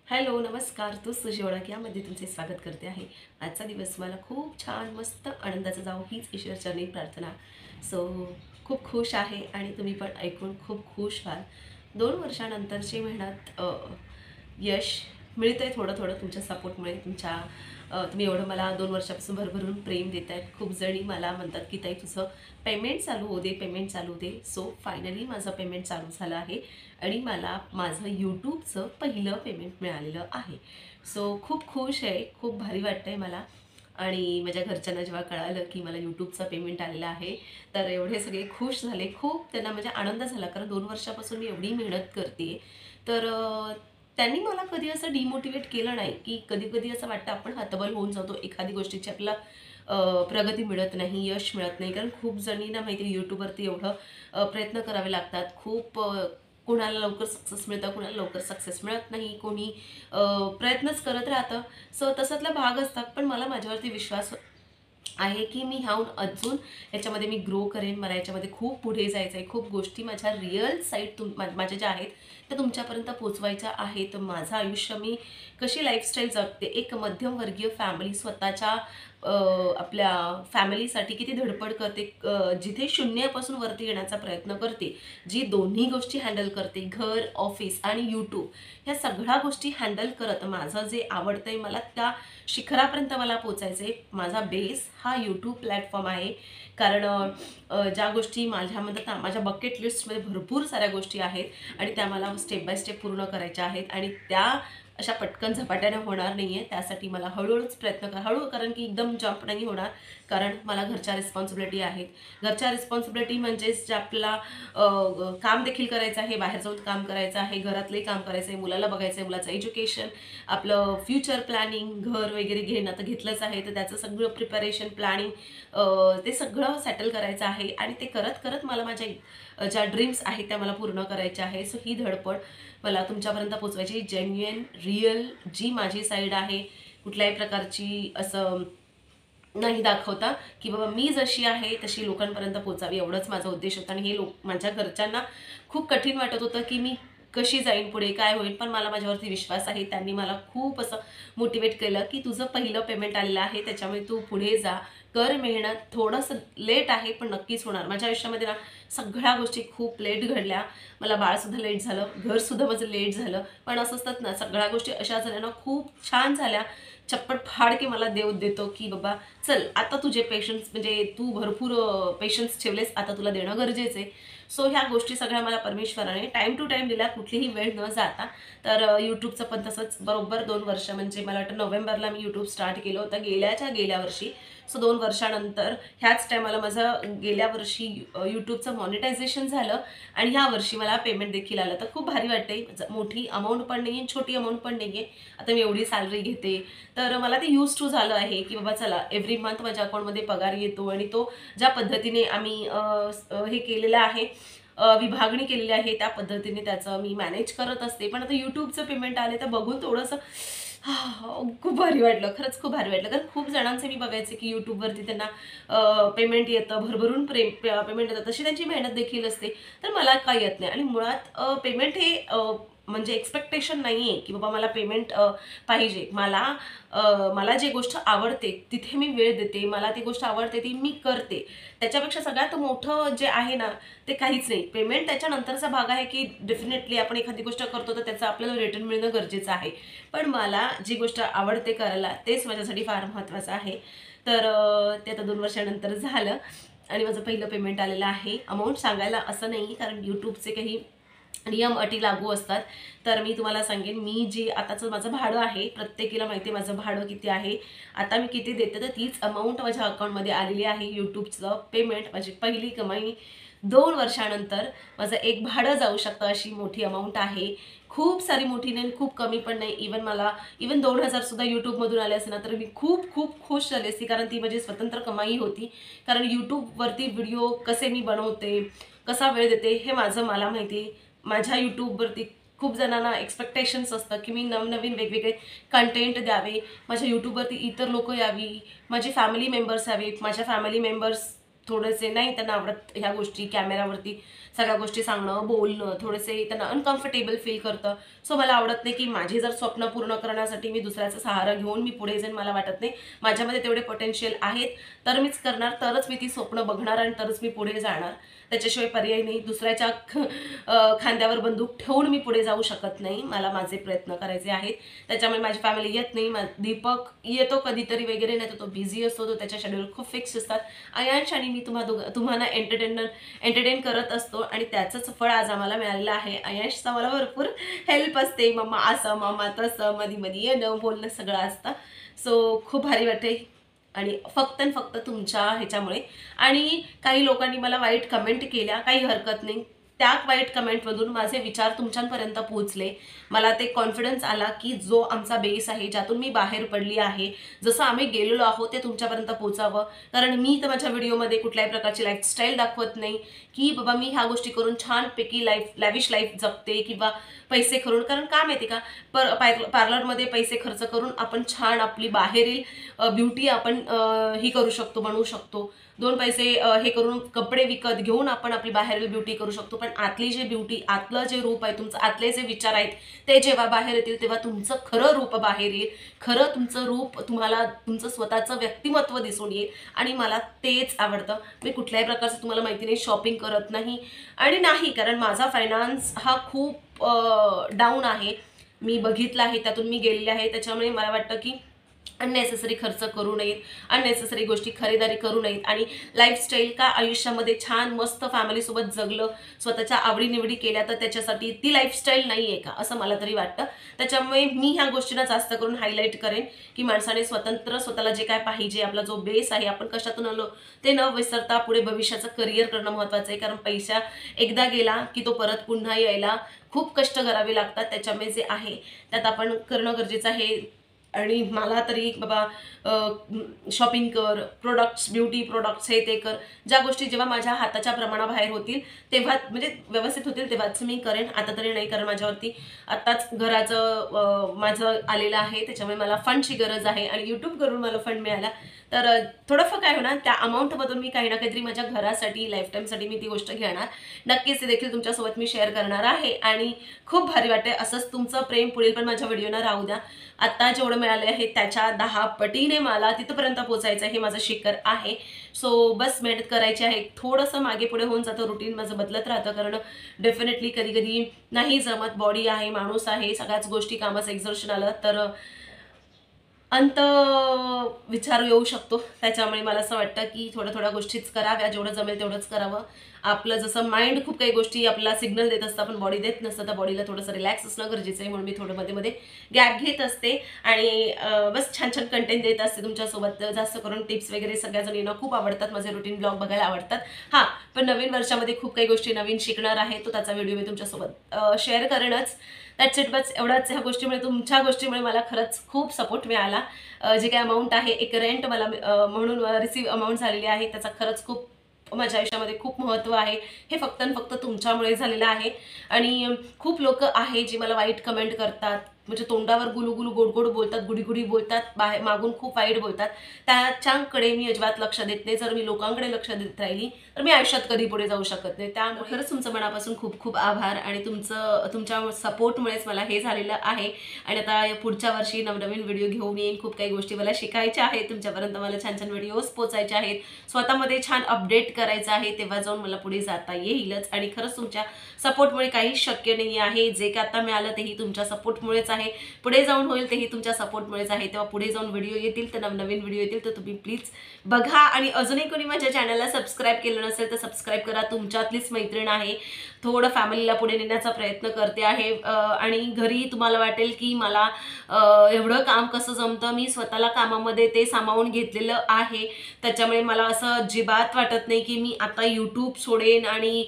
Hello नमस्कार. तूच तुझी ओळख यामध्ये तुमचे स्वागत करते आहे. आजचा दिवस मला खूप छान मस्त आनंदाचा जावो हीच ईश्वरचरणी प्रार्थना. सो खूप खुश आहे आणि तुम्ही पण ऐकून खूप खुश व्हाल. 2 वर्षानंतरची मेहनत यश मिळतंय थोडं थोडं तुमच्या सपोर्टमुळे. तुम्ही एवढं मला 2 वर्षापासून भरभरून प्रेम देत आहेत. खूप जणी मला म्हणतात की ताई तुझं पेमेंट चालू होऊ दे, पेमेंट चालू दे. सो फायनली माझं पेमेंट चालू झालं आहे आणि मला माझं यूट्यूबचं पहिलं पेमेंट मिळालेलं आहे. सो खूप खुश आहे, खूप भारी वाटतं आहे मला. आणि माझ्या घरच्यांना जेव्हा कळालं की मला यूट्यूबचं पेमेंट आलेलं आहे, तर एवढे सगळे खुश झाले. खूप त्यांना म्हणजे आनंद झाला, कारण 2 वर्षापासून मी एवढी मेहनत करते. तर त्यांनी मला कधी असं डिमोटिवेट केलं नाही, की कधी-कधी असं वाटतं आपण हतबल होऊन जातो एखादी गोष्टीची आपल्याला प्रगती मिळत नाही, यश मिळत नाही. कारण खूप जणींना माहिती आहे यूट्यूबवरती एवढं प्रयत्न करावे लागतात. खूप कुणाला लवकर सक्सेस मिळतं, कुणाला लवकर सक्सेस मिळत नाही, कोणी प्रयत्नच करत राहतं. सो तसातला भाग असतात. पण मला माझ्यावरती विश्वास आहे की मी ह्याहून अजून याच्यामध्ये मी ग्रो करेन. मला याच्यामध्ये खूप पुढे जायचं आहे. खूप गोष्टी माझ्या रिअल साईड माझ्या ज्या आहेत त्या तुमच्यापर्यंत पोचवायच्या आहेत. माझं आयुष्य मी कशी लाईफस्टाईल जगते, एक मध्यमवर्गीय फॅमिली स्वतःच्या आपल्या फॅमिलीसाठी किती धडपड करते, जिथे शून्यापासून वरती येण्याचा प्रयत्न करते, जी दोन्ही गोष्टी हँडल करते, घर, ऑफिस आणि यूट्यूब, ह्या सगळ्या गोष्टी हँडल करत माझं जे आवडतंय मला त्या शिखरापर्यंत मला पोचायचं आहे. माझा बेस हा यूट्यूब प्लॅटफॉर्म आहे. कारण ज्या गोष्टी माझ्यामध्ये माझ्या बकेट लिस्टमध्ये भरपूर साऱ्या गोष्टी आहेत आणि त्या मला स्टेप बाय स्टेप पूर्ण करायच्या आहेत आणि त्या अशा पटकन झपाट्याने होणार नाही आहे. त्यासाठी मला हळूहळूच प्रयत्न हळू, कारण की एकदम जंप नाही होणार. कारण मला घरच्या रिस्पॉन्सिबिलिटी आहेत. घरच्या रिस्पॉन्सिबिलिटी म्हणजेच जे आपल्याला काम देखील करायचं आहे, बाहेर जाऊन काम करायचं आहे, घरातले काम करायचं आहे, मुलाला बघायचं आहे, मुलाचं एज्युकेशन, आपलं फ्युचर प्लॅनिंग, घर वगैरे घेणं आता घेतलंच आहे, तर त्याचं सगळं प्रिपरेशन प्लॅनिंग ते सगळं सेटल करायचं आहे आणि ते करत करत मला माझ्या ज्या ड्रीम्स आहेत त्या मला पूर्ण करायच्या आहे. सो ही धडपड मला तुमच्यापर्यंत पोचवायची, जेन्युइन रिअल जी माझी साईड आहे, कुठल्याही प्रकारची असं नाही दाखवता की बाबा मी जशी आहे तशी लोकांपर्यंत पोचावी, एवढंच माझा उद्देश होता. आणि हे माझ्या घरच्यांना खूप कठीण वाटत होतं की मी कशी जाईन पुढे, काय होईल. पण मला माझ्यावरती विश्वास आहे. त्यांनी मला खूप असं मोटिवेट केलं की तुझं पहिलं पेमेंट आलेलं आहे, त्याच्यामुळे तू पुढे जा, कर मेहनत. थोडंसं लेट आहे पण नक्कीच होणार. माझ्या आयुष्यामध्ये ना सगळ्या गोष्टी खूप लेट घडल्या. मला बाळसुद्धा लेट झालं, घरसुद्धा माझं लेट झालं. पण असं असतात ना, सगळ्या गोष्टी अशा झाल्या ना, खूप छान झाल्या. चप्पट फाड की मला देव देतो की बाबा चल आता तुझे पेशन्स, म्हणजे तू भरपूर पेशन्स ठेवलेस, आता तुला देणं गरजेचं आहे. सो ह्या गोष्टी सगळ्या मला परमेश्वराने टाईम टू टाईम दिल्या, कुठलीही वेळ न जाता. तर यूट्यूबचं पण तसंच बरोबर 2 वर्ष, म्हणजे मला वाटतं नोव्हेंबरला मी यूट्यूब स्टार्ट केलं होतं गेल्या वर्षी. सो 2 वर्षानंतर ह्याच टायमाला माझं गेल्या वर्षी यूट्यूबचं मॉनिटायझेशन झालं आणि ह्या वर्षी मला पेमेंट देखील आलं. तर खूप भारी वाटते. मोठी अमाऊंट पण नाही आहे, छोटी अमाऊंट पण नाही आहे. आता मी एवढी सॅलरी घेते, तर मला ते यूज टू झालं आहे की बाबा चला एव्हरी मंथ माझ्या अकाउंटमध्ये पगार येतो आणि तो ज्या पद्धतीने आम्ही हे केलेलं आहे, विभागणी केलेली आहे, त्या पद्धतीने त्याचं मी मॅनेज करत असते. पण आता यूट्यूबचं पेमेंट आले तर बघून थोडंसं खूप भारी वाटलं. खरंच खूप भारी वाटलं. कारण खूप जणांचे मी बघायचे की यूट्यूबवरती त्यांना पेमेंट येतं, भरभरून पेमेंट येतं, तशी त्यांची मेहनत देखील असते. तर मला काय येत नाही. आणि मुळात पेमेंट हे म्हणजे एक्स्पेक्टेशन नाही आहे की बाबा मला पेमेंट पाहिजे. मला जी गोष्ट आवडते तिथे मी वेळ देते, मला ती गोष्ट आवडते ती मी करते. त्याच्यापेक्षा सगळ्यात मोठं जे आहे ना ते काहीच नाही. पेमेंट त्याच्यानंतरचा भाग आहे की डेफिनेटली आपण एखादी गोष्ट करतो तर त्याचं आपल्याला रिटर्न मिळणं गरजेचं आहे. पण मला जी गोष्ट आवडते करायला तेच माझ्यासाठी फार महत्त्वाचं आहे. तर ते आता 2 वर्षानंतर झालं आणि माझं पहिलं पेमेंट आलेलं आहे. अमाऊंट सांगायला असं नाही, कारण यूट्यूबचे काही नियम अटी लागू असतात. तर मी तुम्हाला सांगेन, मी जी आताचं माझं भाडं आहे, प्रत्येकीला माहिती आहे माझं भाडं किती आहे, आता मी किती देते, तर तीच अमाऊंट माझ्या अकाउंटमध्ये आलेली आहे. यूट्यूबचं पेमेंट, माझी पहिली कमाई 2 वर्षानंतर माझं एक भाडं जाऊ शकतं अशी मोठी अमाऊंट आहे. खूप सारी मोठी नाही, खूप कमी पण नाही. इवन 2,000 सुद्धा यूट्यूबमधून आले असते ना तर मी खूप खूप खुश झाले असते, कारण ती माझी स्वतंत्र कमाई होती. कारण यूट्यूबवरती व्हिडिओ कसे मी बनवते, कसा वेळ देते हे मला माहिती. माझ्या यूट्यूबवरती खूप जणांना एक्सपेक्टेशन्स असतात की मी नवनवीन वेगवेगळे कंटेंट द्यावे, माझ्या यूट्यूबवरती इतर लोकं यावी, माझे फॅमिली मेंबर्स यावे, माझ्या फॅमिली मेंबर्स थोडेसे नाही त्यांना आवडत ह्या गोष्टी, कॅमेरावरती सगळ्या गोष्टी सांगणं, बोलणं, थोडेसे त्यांना अनकम्फर्टेबल फील करतं. सो मला आवडत नाही की माझी जर स्वप्न पूर्ण करण्यासाठी मी दुसऱ्याचा सहारा घेऊन मी पुढे जाईन. मला वाटत नाही माझ्यामध्ये तेवढे पोटेन्शियल आहेत तर मीच करणार, तरच मी ती स्वप्न बघणार आणि तरच मी पुढे जाणार. त्याच्याशिवाय पर्याय नाही. दुसऱ्याच्या खांद्यावर बंदूक ठेवून मी पुढे जाऊ शकत नाही. मला माझे प्रयत्न करायचे आहेत. त्याच्यामुळे माझी फॅमिली येत नाही. दीपक येतो कधीतरी वगैरे, नाही तर तो बिझी असतो, तो त्याच्या शेड्यूल खूप फिक्स असतात. अयांश आणि मी तुम्हाला एंटरटेन करत असतो आणि त्याचंच फळ आज आम्हाला मिळालेलं आहे. अयांशचा मला भरपूर हेल्प असते. मम्मा असं, मम्मा तसं, मध्ये मध्ये येणं बोलणं सगळं असतं. सो खूप भारी वाटते आणि फक्त तुमच्या ह्याच्यामुळे. आणि काही लोकांनी मला वाईट कमेंट केल्या, काही हरकत नाही. त्या वाईट कमेंटमधून माझे विचार तुमच्यापर्यंत पोहोचले. मला ते कॉन्फिडन्स आला की जो आमचा बेस आहे, ज्यातून मी बाहेर पडली आहे, जसं आम्ही गेलेलो आहोत ते तुमच्यापर्यंत पोहोचावं. कारण मी तर माझ्या व्हिडिओमध्ये कुठल्याही प्रकारची लाईफस्टाईल दाखवत नाही की बाबा मी ह्या गोष्टी करून छानपैकी लॅविश लाईफ जगते किंवा पैसे करून. कारण काय माहिती का, पार्लरमध्ये पैसे खर्च करून आपण छान आपली बाहेरील ब्युटी आपण ही करू शकतो, बनवू शकतो. 2 पैसे हे करून कपडे विकत घेऊन आपण आपली बाहेरील ब्युटी करू शकतो. पण आतली जे ब्युटी, आतलं जे रूप आहे तुमचं, आतले जे विचार आहेत ते जेव्हा बाहेर येतील तेव्हा तुमचं खरं रूप बाहेर येईल. खरं तुमचं रूप तुम्हाला तुमचं स्वतःचं व्यक्तिमत्व दिसून येईल. आणि मला तेच आवडतं. मी कुठल्याही प्रकारचं तुम्हाला माहिती नाही शॉपिंग करत नाही. आणि नाही, कारण माझा फायनान्स हा खूप डाऊन आहे. मी बघितलं आहे, त्यातून मी गेलेले आहे. त्याच्यामुळे मला वाटतं की अननेसेसरी खर्च करू नयेत, अननेसेसरी गोष्टी खरेदी करू नयेत. आणि लाईफस्टाईल का आयुष्यामध्ये छान मस्त फॅमिलीसोबत जगलं, स्वतःच्या आवडीनिवडी केल्या, तर त्याच्यासाठी ती लाईफस्टाईल नाही आहे का, असं मला तरी वाटतं. त्याच्यामुळे मी ह्या गोष्टींना जास्त करून हायलाईट करेन की माणसाने स्वतःला जे काय पाहिजे, आपला जो बेस आहे, आपण कशातून आलो ते न विसरता पुढे भविष्याचं करिअर करणं महत्त्वाचं आहे. कारण पैसा एकदा गेला की तो परत पुन्हा यायला खूप कष्ट करावे लागतात. त्याच्यामुळे जे आहे त्यात आपण करणं गरजेचं आहे. आणि मला तरी बाबा शॉपिंग कर, प्रोडक्ट्स, ब्युटी प्रोडक्ट्स हे ते कर, ज्या गोष्टी जेव्हा माझ्या हाताच्या प्रमाणाबाहेर होतील तेव्हा म्हणजे व्यवस्थित होतील तेव्हाच मी करेन. आता तरी नाही, कारण माझ्यावरती आत्ताच घराचं माझं आलेलं आहे. त्याच्यामुळे मला फंडची गरज आहे आणि यूट्यूब करून मला फंड मिळाला. तर थोडंफार काय होणार, त्या अमाऊंटमधून मी काही ना काहीतरी माझ्या घरासाठी, लाईफटाईमसाठी मी ती गोष्ट घेणार. नक्कीच ते देखील तुमच्यासोबत मी शेअर करणार आहे. आणि खूप भारी वाटते. असंच तुमचं प्रेम पुढील पण माझ्या व्हिडिओना राहू द्या. आत्ता जेवढं मिळाले आहे त्याच्या 10 पटीने मला तिथपर्यंत पोहोचायचं हे माझं शिखर आहे. सो बस मेहनत करायची आहे. थोडंसं मागे पुढे होऊन जातं, रुटीन माझं बदलत राहतं. कारण डेफिनेटली कधी कधी नाही जमत. बॉडी आहे, माणूस आहे, सगळ्याच गोष्टी कामाचं एक्झर्शन आलं तर अंत विचार येऊ शकतो. त्याच्यामुळे मला असं वाटतं की थोड्या गोष्टीच कराव्या, जेवढं जमेल तेवढंच करावं. आपलं जसं माइंड खूप काही गोष्टी आपल्याला सिग्नल देत असतं, पण बॉडी देत नसतं. तर बॉडीला थोडंसं रिलॅक्स असणं गरजेचं आहे. म्हणून मी थोडं मध्ये गॅप घेत असते आणि बस छान कंटेंट देत असते तुमच्यासोबत. जास्त करून टिप्स वगैरे सगळ्या जणींना खूप आवडतात, माझे रुटीन ब्लॉग बघायला आवडतात. हां, पण नवीन वर्षामध्ये खूप काही गोष्टी नवीन शिकणार आहे, तो त्याचा व्हिडिओ मी तुमच्यासोबत शेअर करेनच. That's it. बस एवढाच. ह्या गोष्टीमुळे, तुमच्या गोष्टीमुळे मला खरंच खूप सपोर्ट मिळाला. जे काही अमाऊंट आहे, एक रेंट मला म्हणून रिसीव अमाऊंट झालेली आहे, त्याचा खरंच खूप माझ्या आयुष्यामध्ये खूप महत्त्व आहे. हे फक्त तुमच्यामुळे झालेलं आहे. आणि खूप लोक आहे जी मला वाईट कमेंट करतात, म्हणजे तोंडावर गुलू गोड बोलतात, गुडी बोलतात, बाहेर मागून खूप वाईट बोलतात. त्याच्याकडे मी अजिबात लक्ष देत नाही. जर मी लोकांकडे लक्ष देत राहिली तर मी आयुष्यात कधी पुढे जाऊ शकत नाही. त्यामुळे खरंच तुमचं मनापासून खूप आभार. आणि तुमच्या सपोर्टमुळेच मला हे झालेलं आहे. आणि आता पुढच्या वर्षी नवनवीन व्हिडिओ घेऊन येईन. खूप काही गोष्टी मला शिकायच्या आहेत, तुमच्यापर्यंत मला छान व्हिडिओज पोचायचे आहेत, स्वतःमध्ये छान अपडेट करायचं आहे, तेव्हा जाऊन मला पुढे जाता येईलच. आणि खरंच तुमच्या सपोर्टमुळे काही शक्य नाही आहे. जे काय आता मिळालं तेही तुमच्या सपोर्टमुळेच आहे. पुढे जाऊन होईल तेही तुमच्या सपोर्टमुळेच आहे. तेव्हा पुढे जाऊन व्हिडिओ येतील, तर नवनवीन व्हिडिओ येतील, तर तुम्ही प्लीज बघा. आणि अजूनही कोणी माझ्या चॅनलला सबस्क्राईब केलं नसेल तर सबस्क्राईब करा. तुमच्यातलीच मैत्रीण आहे, थोडं फॅमिलीला पुढे नेण्याचा प्रयत्न करते आहे. आणि घरी तुम्हाला वाटेल की मला एवढं काम कसं जमतं, मी स्वतःला कामामध्ये ते सामावून घेतलेलं आहे. त्याच्यामुळे मला असं अजिबात वाटत नाही की मी आता यूट्यूब सोडेन आणि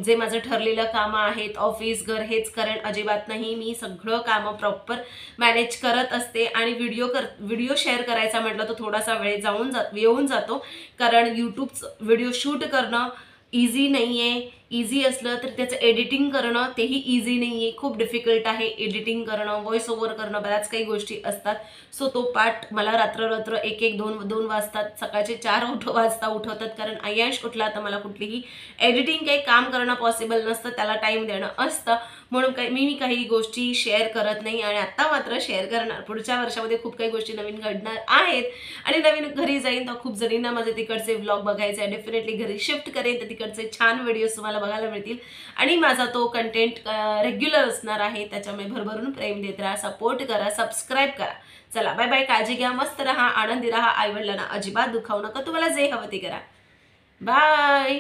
जे माझं ठरलेलं कामं आहेत, ऑफिस घर हेच करेन. अजिबात नाही. मी सगळं कामं प्रॉपर मॅनेज करत असते. आणि व्हिडिओ शेअर करायचा म्हटलं तर थोडासा वेळ येऊन जातो. कारण यूट्यूबचं व्हिडिओ शूट करणं इझी नाही आहे. इझी असलं तर त्याचं एडिटिंग करणं तेही इझी नाही आहे, खूप डिफिकल्ट आहे एडिटिंग करणं, व्हॉइस ओव्हर करणं, बऱ्याच काही गोष्टी असतात. सो तो पाठ मला रात्र एक एक दोन दोन वाजतात, सकाळचे 4 वाजता उठवतात, कारण अय्यांश उठला तर मला कुठलीही एडिटिंग काही काम करणं पॉसिबल नसतं, त्याला टाईम देणं असतं. म्हणून मी काही गोष्टी शेअर करत नाही आणि आत्ता मात्र शेअर करणार. पुढच्या वर्षामध्ये खूप काही गोष्टी नवीन घडणार आहेत आणि नवीन घरी जाईन तर खूप जणींना माझे तिकडचे व्लॉग बघायचे आहे. डेफिनेटली घरी शिफ्ट करेन तर तिकडचे छान व्हिडिओज तुम्हाला बघायला मिळतील आणि माझा तो कंटेंट रेग्युलर असणार आहे. त्याच्यामुळे भरभरून प्रेम देत राहा, सपोर्ट करा, सबस्क्राईब करा. चला बाय बाय, काळजी घ्या, मस्त राहा, आनंदी राहा, आईवडिलांना अजिबात दुखावू नका, तुम्हाला जे हवं ते करा. बाय.